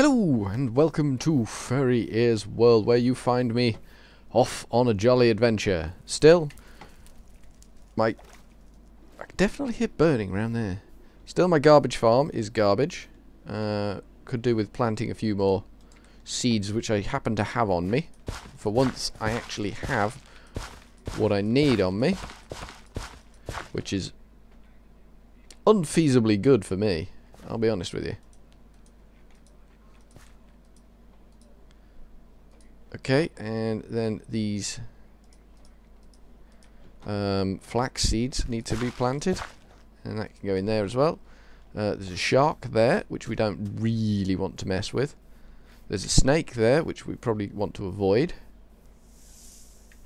Hello and welcome to FurryEarsworld, where you find me off on a jolly adventure. Still, I can definitely hear burning around there. Still, my garbage farm is garbage. Could do with planting a few more seeds, which I happen to have on me. For once, I actually have what I need on me, which is unfeasibly good for me, I'll be honest with you. Okay, and then these flax seeds need to be planted, and that can go in there as well. There's a shark there, which we don't really want to mess with. There's a snake there, which we probably want to avoid.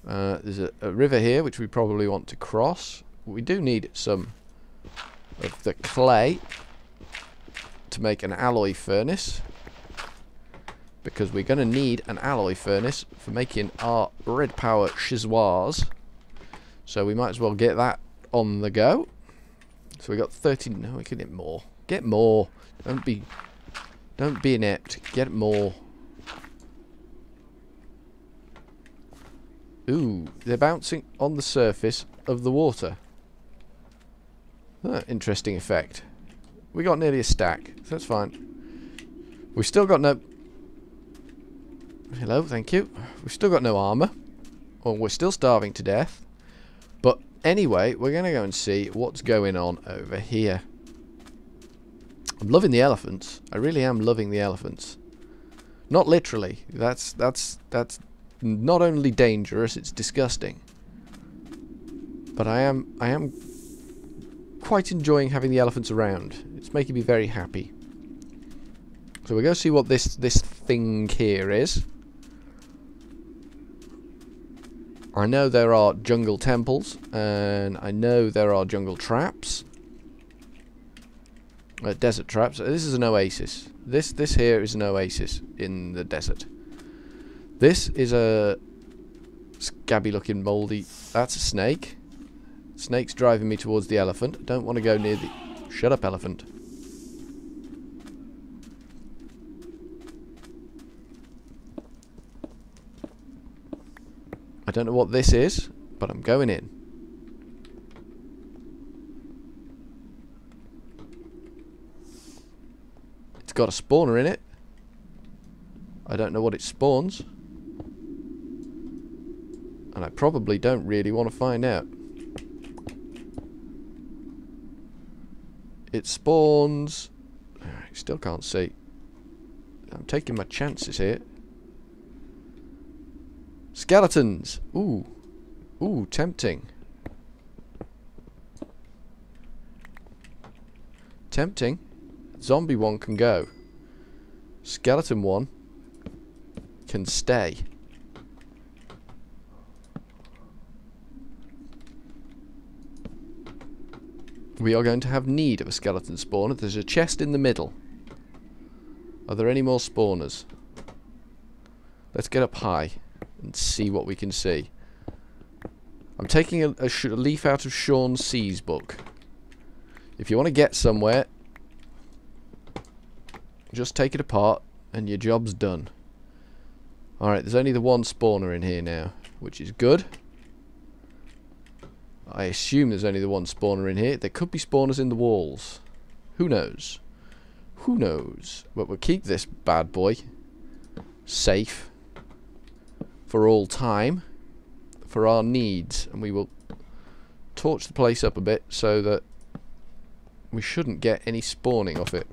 There's a river here, which we probably want to cross. We do need some of the clay to make an alloy furnace, because we're going to need an alloy furnace for making our red power chisoirs. So we might as well get that on the go. So we got 13. No, we can get more. Get more. Don't be inept. Get more. Ooh, they're bouncing on the surface of the water. Interesting effect. We got nearly a stack, so that's fine. We've still got no... Hello, thank you. We've still got no armour. Or we're still starving to death. But anyway, we're going to go and see what's going on over here. I'm loving the elephants. I really am loving the elephants. Not literally. That's not only dangerous, it's disgusting. But I am quite enjoying having the elephants around. It's making me very happy. So we're going to see what this thing here is. I know there are jungle temples, and I know there are jungle traps. Desert traps. This is an oasis. This here is an oasis in the desert. This is a scabby looking mouldy... That's a snake. Snake's driving me towards the elephant. Don't want to go near the... Shut up, elephant. I don't know what this is, but I'm going in. It's got a spawner in it. I don't know what it spawns. And I probably don't really want to find out. It spawns... I still can't see. I'm taking my chances here. Skeletons! Ooh. Ooh, tempting. Tempting. Zombie one can go. Skeleton one can stay. We are going to have need of a skeleton spawner. There's a chest in the middle. Are there any more spawners? Let's get up high and see what we can see. I'm taking a leaf out of Sean C's book. If you want to get somewhere, just take it apart and your job's done. Alright, there's only the one spawner in here now, which is good. I assume there's only the one spawner in here. There could be spawners in the walls. Who knows? Who knows? But we'll keep this bad boy safe for all time, for our needs, and we will torch the place up a bit so that we shouldn't get any spawning off it.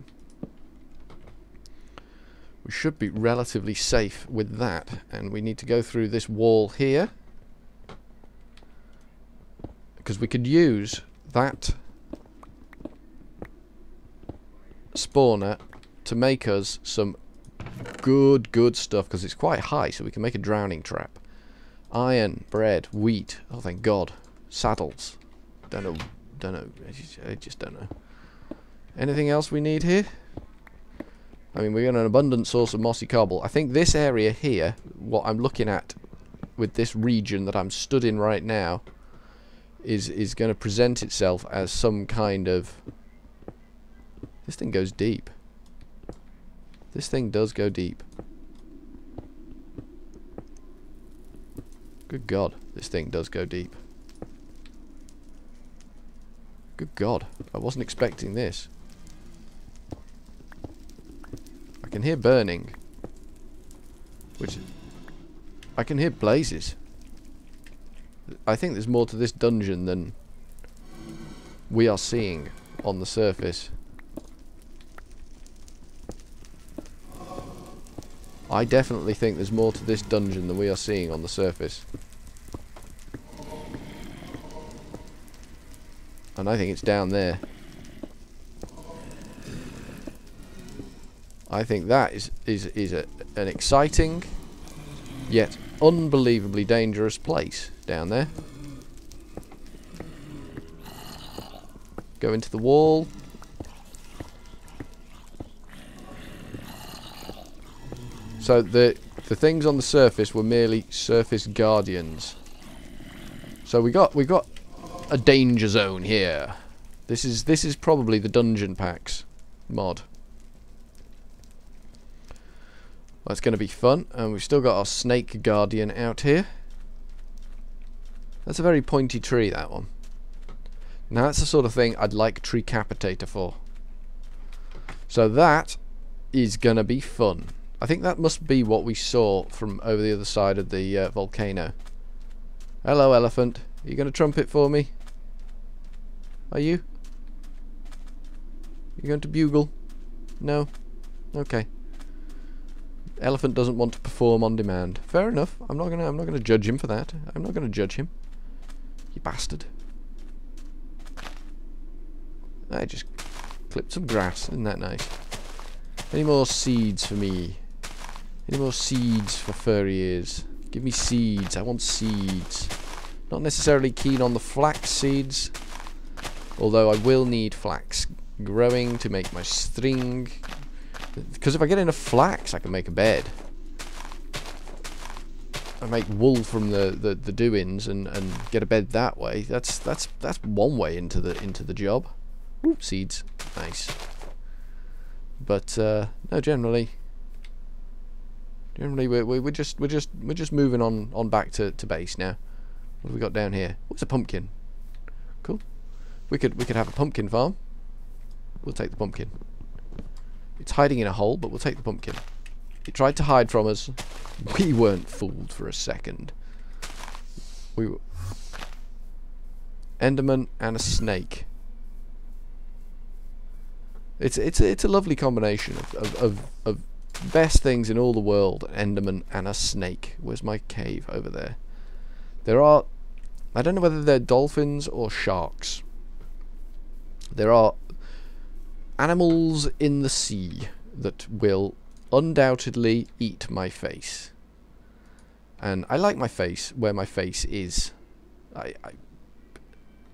We should be relatively safe with that, and we need to go through this wall here, because we could use that spawner to make us some good stuff, because it's quite high, so we can make a drowning trap. Iron, bread, wheat. Oh, thank God. Saddles. Don't know. I just don't know. Anything else we need here? I mean, we got an abundant source of mossy cobble. I think this area here, what I'm looking at with this region that I'm stood in right now, is going to present itself as some kind of... This thing goes deep. This thing does go deep. Good God, this thing does go deep. Good God, I wasn't expecting this. I can hear burning. Which... I can hear blazes. I think there's more to this dungeon than we are seeing on the surface. I definitely think there's more to this dungeon than we are seeing on the surface. And I think it's down there. I think that is an exciting, yet unbelievably dangerous place down there. Go into the wall. So the things on the surface were merely surface guardians. So we got a danger zone here. This is probably the dungeon packs mod. That's going to be fun, and we've still got our snake guardian out here. That's a very pointy tree, that one. Now that's the sort of thing I'd like Tree Capitator for. So that is going to be fun. I think that must be what we saw from over the other side of the volcano. Hello, elephant. Are you going to trumpet for me? Are you? You going to bugle? No? Okay. Elephant doesn't want to perform on demand. Fair enough. I'm not gonna judge him for that. I'm not gonna judge him. You bastard. I just clipped some grass. Isn't that nice? Any more seeds for me? Any more seeds for furry ears? Give me seeds. I want seeds. Not necessarily keen on the flax seeds, although I will need flax growing to make my string. Because if I get enough flax, I can make a bed. I make wool from the doings and get a bed that way. That's one way into the job. Ooh, seeds, nice. But no, generally we're just moving on back to base now. What have we got down here? What's a pumpkin? Cool. We could have a pumpkin farm. We'll take the pumpkin. It's hiding in a hole, but we'll take the pumpkin. It tried to hide from us. We weren't fooled for a second. We were... Enderman and a snake. It's a lovely combination of best things in all the world. An Enderman and a snake. Where's my cave? Over there. There are... I don't know whether they're dolphins or sharks. There are animals in the sea that will undoubtedly eat my face. And I like my face where my face is.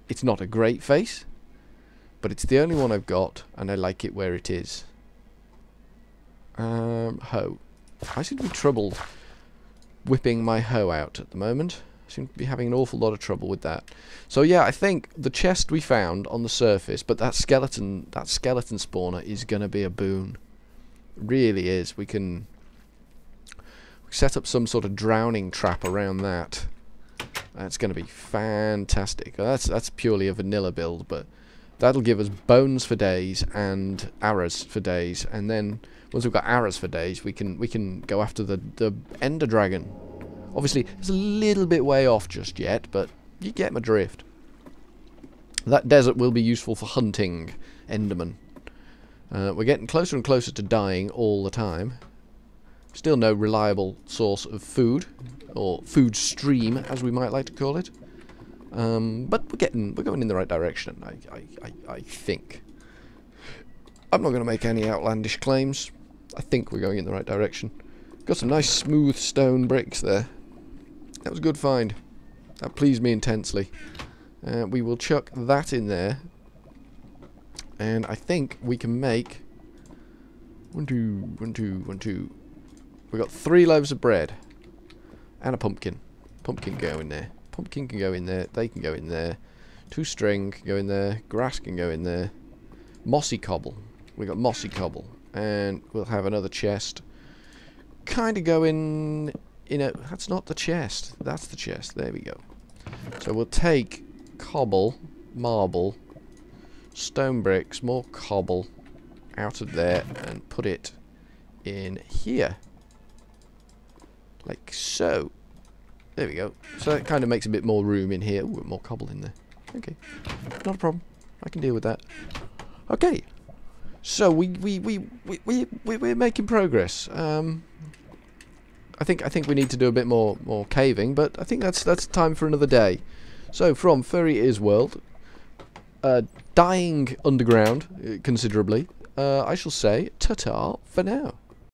It's not a great face, but it's the only one I've got, and I like it where it is. Hoe. I seem to be troubled whipping my hoe out at the moment. I seem to be having an awful lot of trouble with that. So yeah, I think the chest we found on the surface, but that skeleton spawner is going to be a boon. It really is. We can set up some sort of drowning trap around that. That's going to be fantastic. That's purely a vanilla build, but that'll give us bones for days and arrows for days, and then once we've got arrows for days, we can go after the Ender Dragon. Obviously, it's a little bit way off just yet, but you get my drift. That desert will be useful for hunting Enderman. We're getting closer and closer to dying all the time. Still no reliable source of food, or food stream, as we might like to call it. But we're going in the right direction, I think. I'm not going to make any outlandish claims. I think we're going in the right direction. Got some nice smooth stone bricks there. That was a good find. That pleased me intensely. We will chuck that in there. And I think we can make... One, two. We got 3 loaves of bread. And a pumpkin. Pumpkin can go in there. Pumpkin can go in there. They can go in there. 2 string can go in there. Grass can go in there. Mossy cobble. We got mossy cobble. and we'll have another chest. Kind of going, that's not the chest. That's the chest. There we go. So we'll take cobble, marble, stone bricks, more cobble out of there and put it in here. Like so. There we go. So that kind of makes a bit more room in here. Ooh, more cobble in there. Okay. Not a problem. I can deal with that. Okay. So we're making progress. I think we need to do a bit more caving, but I think that's time for another day. So from FurryEarsWorld, dying underground considerably, I shall say ta-ta for now.